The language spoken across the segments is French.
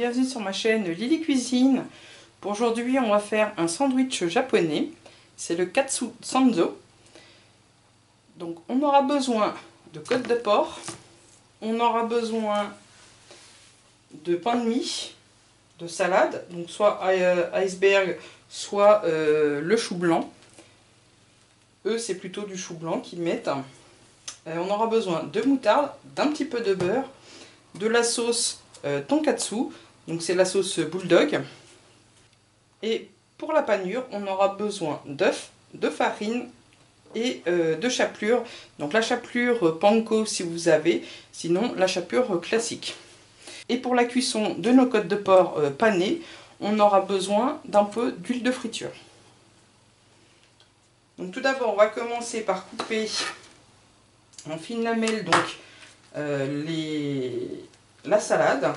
bienvenue sur ma chaîne Lily Cuisine. Pour aujourd'hui, on va faire un sandwich japonais. C'est le katsu sanzo. Donc on aura besoin de côte de porc, on aura besoin de pain de mie, de salade, donc soit iceberg, soit le chou blanc. Eux, c'est plutôt du chou blanc qu'ils mettent. On aura besoin de moutarde, d'un petit peu de beurre, de la sauce tonkatsu, donc c'est la sauce bulldog. Et pour la panure, on aura besoin d'œufs, de farine et de chapelure. Donc la chapelure panko si vous avez, sinon la chapelure classique. Et pour la cuisson de nos côtes de porc panées, on aura besoin d'un peu d'huile de friture. Donc tout d'abord, on va commencer par couper en fines lamelles donc la salade.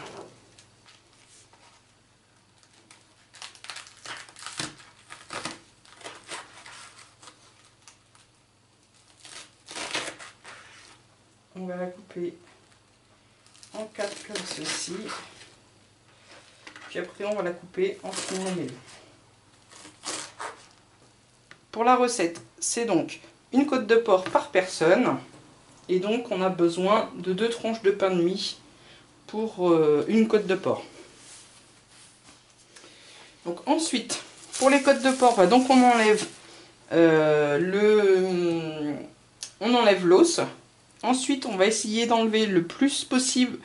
On va la couper en 4 comme ceci. Puis après, on va la couper en fines lamelles. Pour la recette, c'est donc une côte de porc par personne. Et donc, on a besoin de 2 tranches de pain de mie pour une côte de porc. Donc ensuite, pour les côtes de porc, donc on enlève l'os. Ensuite, on va essayer d'enlever le plus possible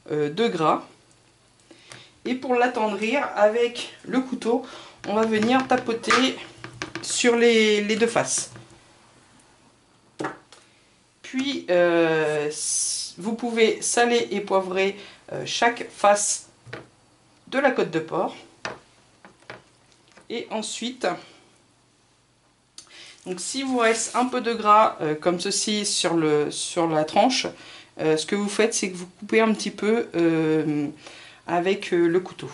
de gras. Et pour l'attendrir, avec le couteau, on va venir tapoter sur les deux faces. Puis, vous pouvez saler et poivrer chaque face de la côte de porc. Et ensuite, donc si vous reste un peu de gras comme ceci sur la tranche, ce que vous faites, c'est que vous coupez un petit peu avec le couteau.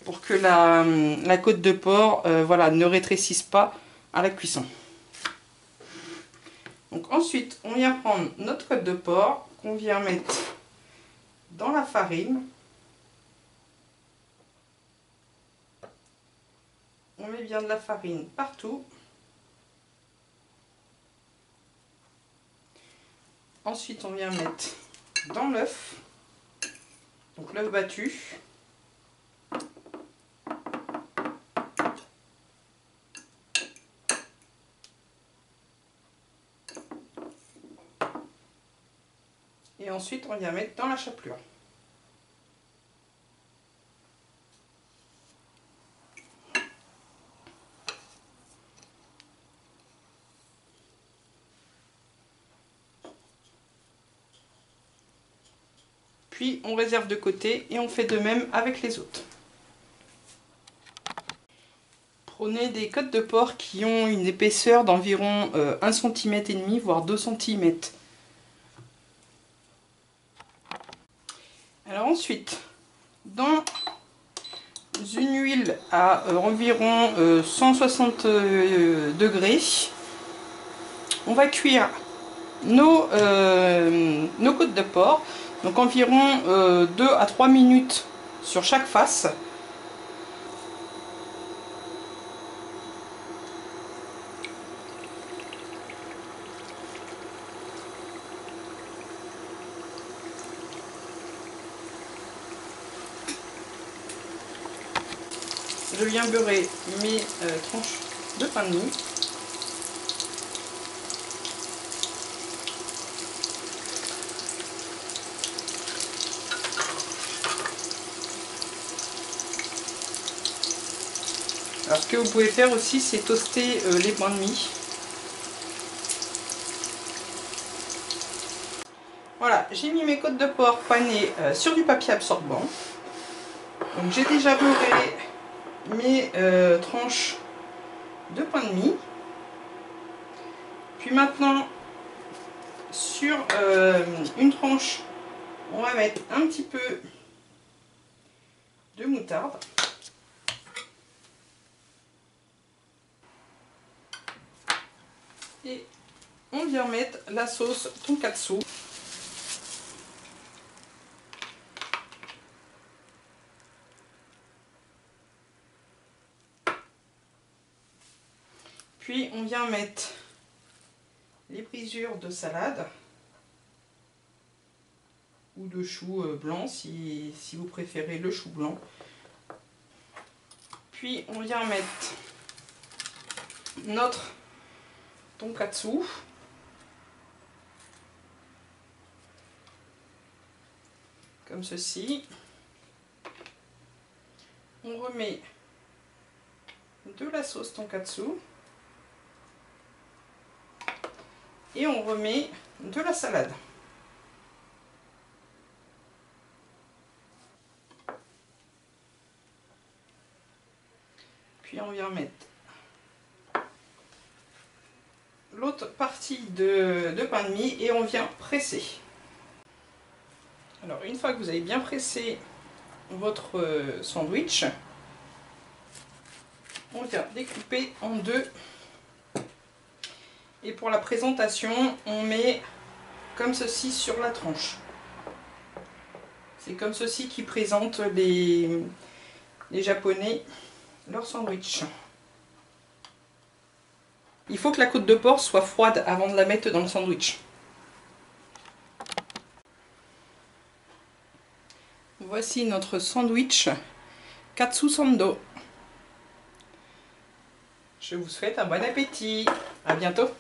Pour que la côte de porc voilà, ne rétrécisse pas à la cuisson. Donc ensuite, on vient prendre notre côte de porc qu'on vient mettre dans la farine. On met bien de la farine partout. Ensuite, on vient mettre dans l'œuf, donc l'œuf battu. Et ensuite, on vient mettre dans la chapelure. Puis on réserve de côté et on fait de même avec les autres. Prenez des côtes de porc qui ont une épaisseur d'environ 1 cm et demi, voire 2 cm. Alors ensuite, dans une huile à environ 160 degrés, on va cuire nos côtes de porc. Donc environ 2 à 3 minutes sur chaque face. Je viens beurrer mes tranches de pain de mie. Alors ce que vous pouvez faire aussi, c'est toaster les pains de mie. Voilà, j'ai mis mes côtes de porc panées sur du papier absorbant. Donc j'ai déjà beurré mes tranches de pain de mie. Puis maintenant, sur une tranche, on va mettre un petit peu de moutarde. Et on vient mettre la sauce tonkatsu. Puis on vient mettre les brisures de salade ou de chou blanc si vous préférez le chou blanc. Puis on vient mettre notre tonkatsu. Comme ceci. On remet de la sauce tonkatsu. Et on remet de la salade. Puis on vient mettre l'autre partie de pain de mie et on vient presser. Alors une fois que vous avez bien pressé votre sandwich, on vient découper en deux. Et pour la présentation, on met comme ceci sur la tranche. C'est comme ceci qui présentent les Japonais leur sandwich. Il faut que la côte de porc soit froide avant de la mettre dans le sandwich. Voici notre sandwich Katsu Sando. Je vous souhaite un bon appétit. À bientôt.